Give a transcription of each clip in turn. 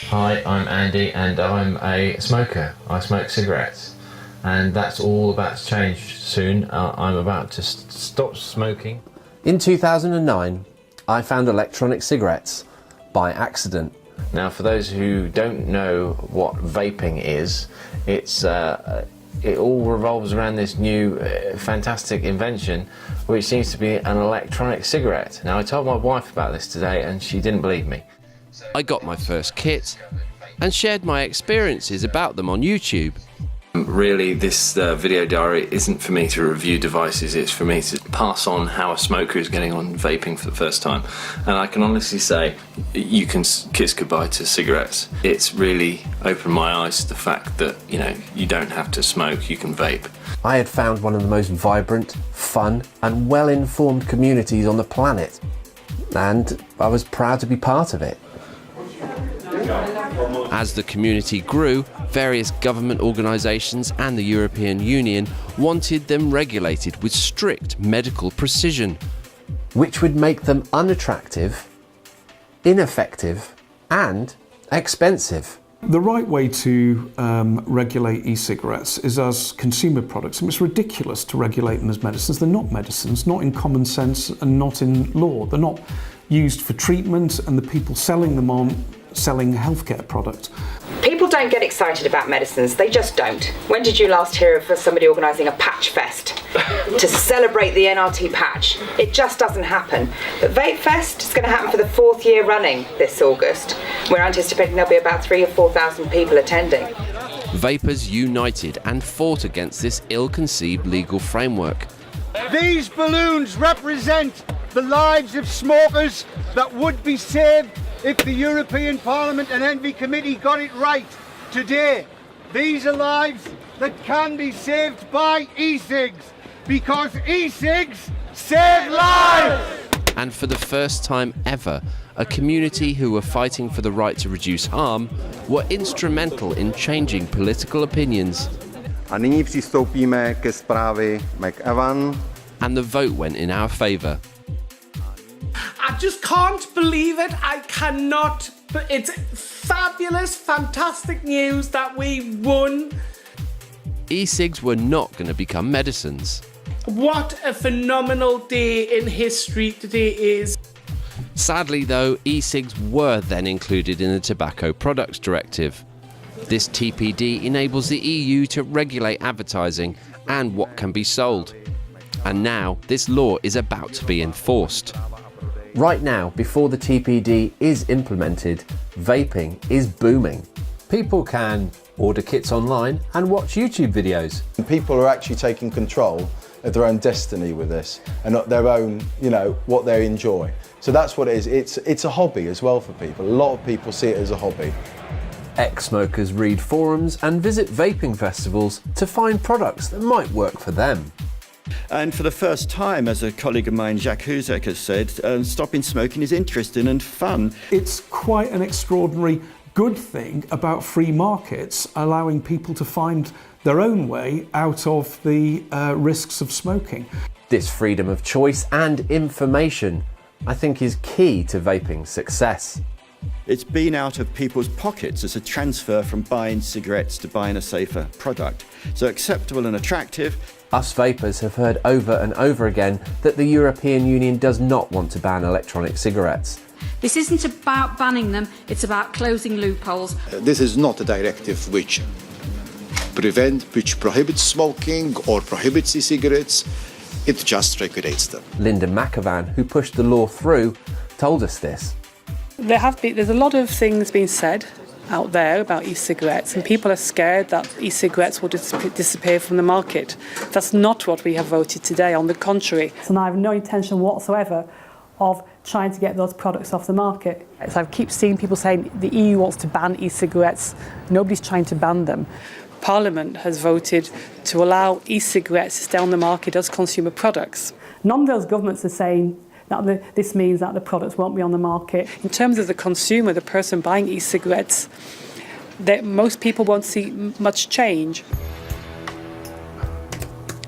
Hi, I'm Andy and I'm a smoker. I smoke cigarettes and that's all about to change soon. I'm about to stop smoking. In 2009, I found electronic cigarettes by accident. Now, for those who don't know what vaping is, it all revolves around this new fantastic invention which seems to be an electronic cigarette. Now, I told my wife about this today and she didn't believe me. I got my first kit and shared my experiences about them on YouTube. Really, this video diary isn't for me to review devices, it's for me to pass on how a smoker is getting on vaping for the first time. And I can honestly say, you can kiss goodbye to cigarettes. It's really opened my eyes to the fact that, you know, you don't have to smoke, you can vape. I had found one of the most vibrant, fun and well-informed communities on the planet, and I was proud to be part of it. As the community grew, various government organisations and the European Union wanted them regulated with strict medical precision. Which would make them unattractive, ineffective and expensive. The right way to regulate e-cigarettes is as consumer products. It's ridiculous to regulate them as medicines. They're not medicines, not in common sense and not in law. They're not used for treatment, and the people selling them aren't selling healthcare products. People don't get excited about medicines, they just don't. When did you last hear of somebody organising a patch fest to celebrate the NRT patch? It just doesn't happen. But Vape Fest is going to happen for the 4th year running this August. We're anticipating there'll be about 3,000 or 4,000 people attending. Vapers united and fought against this ill-conceived legal framework. These balloons represent the lives of smokers that would be saved if the European Parliament and Envy Committee got it right today. These are lives that can be saved by e-cigs, because e-cigs save lives! And for the first time ever, a community who were fighting for the right to reduce harm were instrumental in changing political opinions. A nyní přistoupíme ke zprávě McEwan. And the vote went in our favour. I just can't believe it. I cannot. But it's fabulous, fantastic news that we won. E-cigs were not going to become medicines. What a phenomenal day in history today is. Sadly though, e-cigs were then included in the Tobacco Products Directive. This TPD enables the EU to regulate advertising and what can be sold. And now this law is about to be enforced. Right now, before the TPD is implemented, vaping is booming. People can order kits online and watch YouTube videos. People are actually taking control of their own destiny with this and not their own, you know, what they enjoy. So that's what it is. It's a hobby as well for people. A lot of people see it as a hobby. Ex-smokers read forums and visit vaping festivals to find products that might work for them. And for the first time, as a colleague of mine, Jacques Huzek, has said, stopping smoking is interesting and fun. It's quite an extraordinary good thing about free markets, allowing people to find their own way out of the risks of smoking. This freedom of choice and information, I think, is key to vaping's success. It's been out of people's pockets as a transfer from buying cigarettes to buying a safer product. So acceptable and attractive. Us vapers have heard over and over again that the European Union does not want to ban electronic cigarettes. This isn't about banning them, it's about closing loopholes. This is not a directive which prohibits smoking or prohibits e-cigarettes, it just regulates them. Linda McEwan, who pushed the law through, told us this. There's a lot of things being said out there about e-cigarettes, and people are scared that e-cigarettes will disappear from the market. That's not what we have voted today, on the contrary. And I have no intention whatsoever of trying to get those products off the market. So I keep seeing people saying the EU wants to ban e-cigarettes. Nobody's trying to ban them. Parliament has voted to allow e-cigarettes to stay on the market as consumer products. None of those governments are saying that this means that the products won't be on the market. In terms of the consumer, the person buying e-cigarettes, most people won't see much change.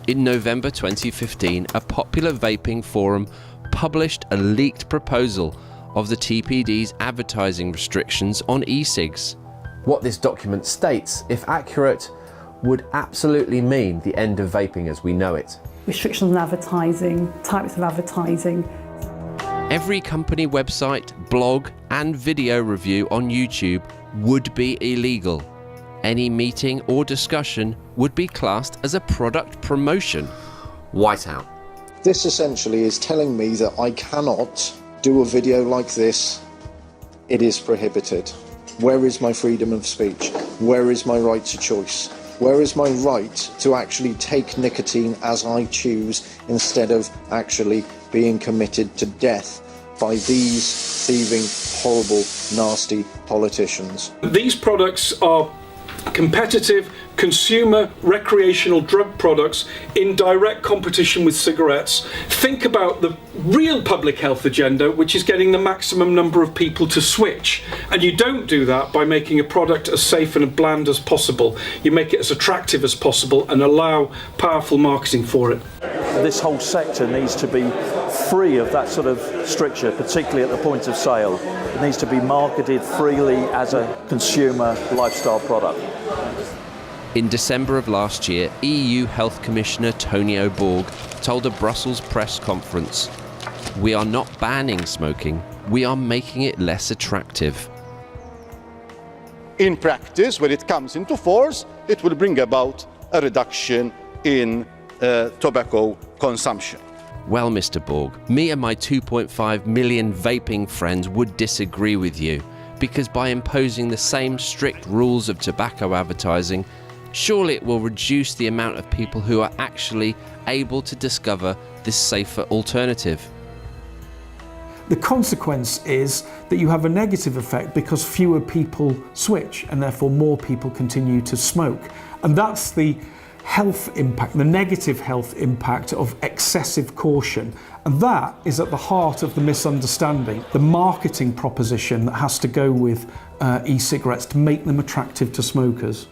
In November 2015, a popular vaping forum published a leaked proposal of the TPD's advertising restrictions on e-cigs. What this document states, if accurate, would absolutely mean the end of vaping as we know it. Restrictions on advertising, types of advertising. Every company website, blog and video review on YouTube would be illegal. Any meeting or discussion would be classed as a product promotion. Whiteout. This essentially is telling me that I cannot do a video like this. It is prohibited. Where is my freedom of speech? Where is my right to choice? Where is my right to actually take nicotine as I choose instead of actually being committed to death by these thieving, horrible, nasty politicians? These products are competitive consumer recreational drug products in direct competition with cigarettes. Think about the real public health agenda, which is getting the maximum number of people to switch. And you don't do that by making a product as safe and bland as possible. You make it as attractive as possible and allow powerful marketing for it. This whole sector needs to be free of that sort of stricture, particularly at the point of sale. It needs to be marketed freely as a consumer lifestyle product. In December of last year, EU Health Commissioner Tonio Borg told a Brussels press conference, "We are not banning smoking, we are making it less attractive." In practice, when it comes into force, it will bring about a reduction in tobacco consumption. Well, Mr. Borg, me and my 2.5 million vaping friends would disagree with you, because by imposing the same strict rules of tobacco advertising, surely it will reduce the amount of people who are actually able to discover this safer alternative. The consequence is that you have a negative effect because fewer people switch and therefore more people continue to smoke. And that's the health impact, the negative health impact of excessive caution. And that is at the heart of the misunderstanding, the marketing proposition that has to go with e-cigarettes to make them attractive to smokers.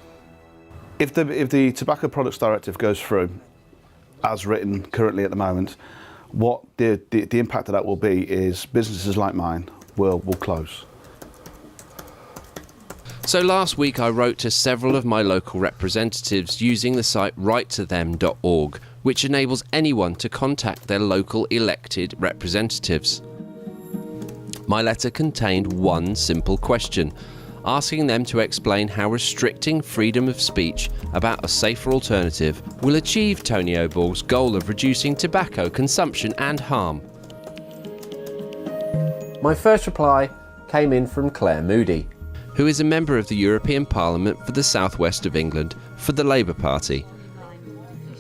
If the Tobacco Products Directive goes through, as written currently at the moment, what the impact of that will be is businesses like mine will close. So last week I wrote to several of my local representatives using the site writetothem.org, which enables anyone to contact their local elected representatives. My letter contained one simple question, asking them to explain how restricting freedom of speech about a safer alternative will achieve Tonio Borg's goal of reducing tobacco consumption and harm. My first reply came in from Claire Moody, who is a member of the European Parliament for the southwest of England for the Labour Party.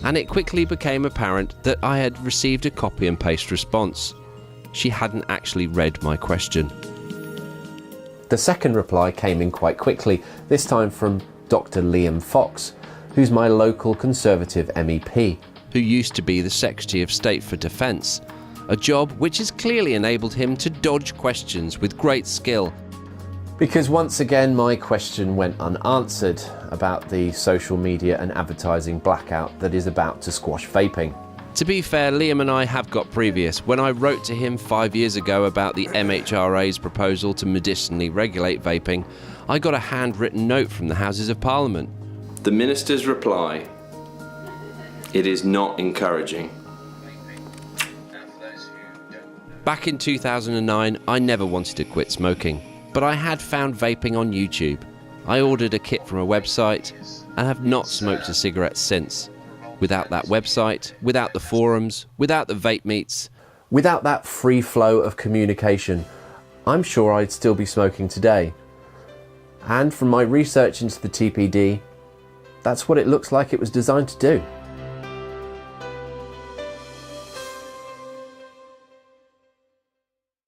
And it quickly became apparent that I had received a copy and paste response. She hadn't actually read my question. The second reply came in quite quickly, this time from Dr. Liam Fox, who's my local Conservative MEP. Who used to be the Secretary of State for Defence, a job which has clearly enabled him to dodge questions with great skill. Because once again my question went unanswered about the social media and advertising blackout that is about to squash vaping. To be fair, Liam and I have got previous. When I wrote to him 5 years ago about the MHRA's proposal to medicinally regulate vaping, I got a handwritten note from the Houses of Parliament. The Minister's reply: it is not encouraging. Back in 2009, I never wanted to quit smoking, but I had found vaping on YouTube. I ordered a kit from a website and have not smoked a cigarette since. Without that website, without the forums, without the vape meets, without that free flow of communication, I'm sure I'd still be smoking today. And from my research into the TPD, that's what it looks like it was designed to do.